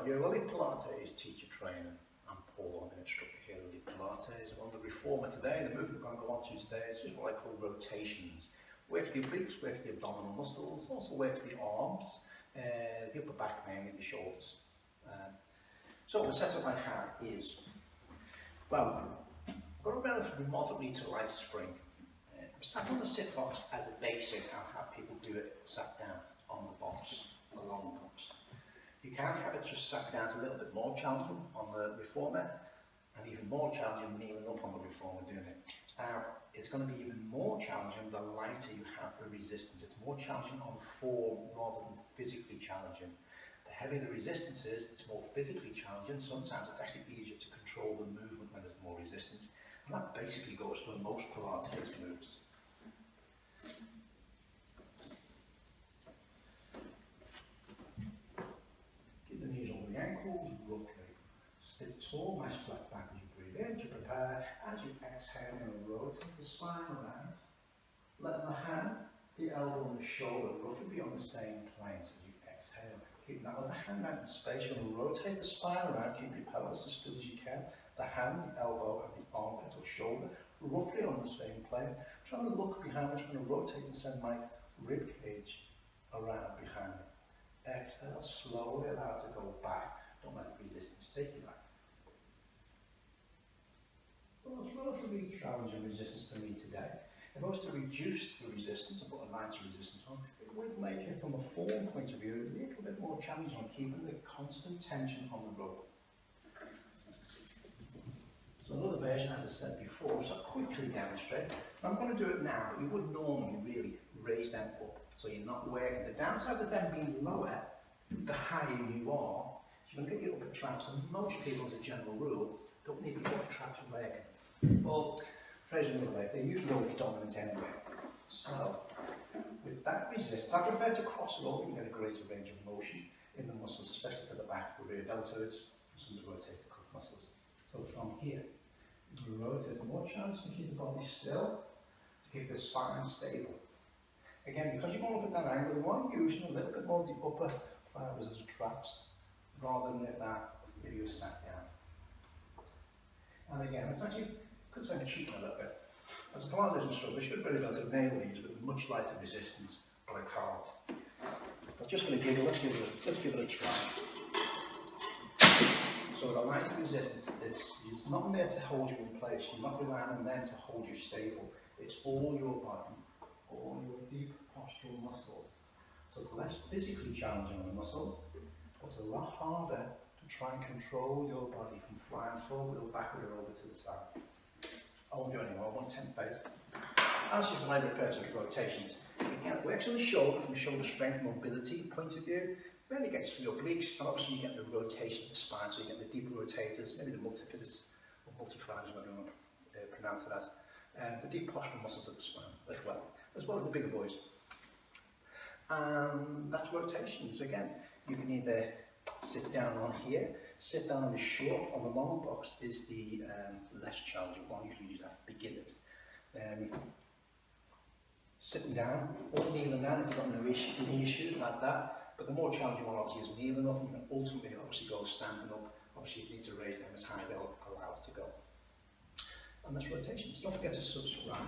your Elite Pilates teacher trainer. I'm Paul, I'm an instructor here at Elite Pilates. I'm on the reformer today. The movement we're going to go on to today is just what I call rotations. Work the obliques, work the abdominal muscles, also work the arms, the upper back mainly, and the shoulders. So the setup I have is, well, I've got a relatively moderately to light spring. I'm sat on the sit box as a basic. I'll have people do it sat down on the box, the long box. You can have it just sat down. It's a little bit more challenging on the reformer, and even more challenging kneeling up on the reformer doing it. Now, it's going to be even more challenging the lighter you have the resistance. It's more challenging on form rather than physically challenging. The heavier the resistance is, it's more physically challenging. Sometimes it's actually easier to control the movement when there's more resistance. And that basically goes for most Pilates moves. Keep the knees over the ankles, roughly. Sit tall, nice flat back as you breathe in to prepare. As you exhale, and rotate the spine around. Let the hand, the elbow and the shoulder roughly be on the same plane as you exhale. Keep that other hand out in space. You're going to rotate the spine around, keep your pelvis as still as you can. The hand, the elbow and the armpit or shoulder roughly on the same plane. I'm trying to look behind me. I'm going to rotate and send my rib cage around behind me. Exhale, slowly allow it to go back. Don't let the resistance take you back. Well, it's relatively challenging resistance for me today. If I was to reduce the resistance and put a lighter resistance on, it would make it from a form point of view a little bit more challenging on keeping the constant tension on the rope. So another version, as I said before, which I'll quickly demonstrate. I'm going to do it now, but you would normally really raise them up. So you're not working. The downside of them being lower, the higher you are, you're going to get your upper traps, and most people, as a general rule, don't need the upper traps working. Well, phrase another way, they're usually always dominant anyway. So, with that resistance, I prefer to cross it over. You get a greater range of motion in the muscles, especially for the back, the rear deltoids, and some of the rotator cuff muscles. So from here, you rotate more chance to keep the body still, to keep the spine stable. Again, because you're going up at that angle, you want to use a little bit more of the upper fibers as traps, rather than if you're sat down. And again, it's actually, could sound cheating a little bit. As a Pilates instructor, I should really be able to nail these with much lighter resistance, but I can't. I'm just going to give it, let's give it a try. So the lighter resistance, it's not there to hold you in place. You're not relying on them to hold you stable. It's all your body, all your deep postural muscles. So it's less physically challenging on the muscles, but it's a lot harder to try and control your body from flying forward or backward or over to the side. I won't do any more, I won't tempt fate. That's just what I refer to as rotations. Again, it works on the shoulder from a shoulder strength mobility point of view. Really gets for your obliques, and obviously you get the rotation of the spine, so you get the deeper rotators, maybe the multifidus or multifidus, whatever you want to pronounce it as. The deep postural muscles of the spine as well as the bigger boys. And that's rotations. Again, you can either sit down on here, sit down on the short, on the long box is the less challenging one, usually use that for beginners. Sitting down or kneeling down if you've got no knee issues like that. But the more challenging one obviously is kneeling up, and ultimately obviously go standing up. Obviously you need to raise them as high as they'll allow it to go. And that's rotations. Don't forget to subscribe,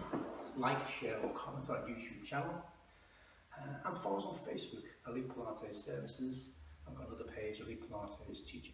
like, share or comment on our YouTube channel. And follow us on Facebook, Elite Pilates Services. I've got another page, Elite Pilates Teacher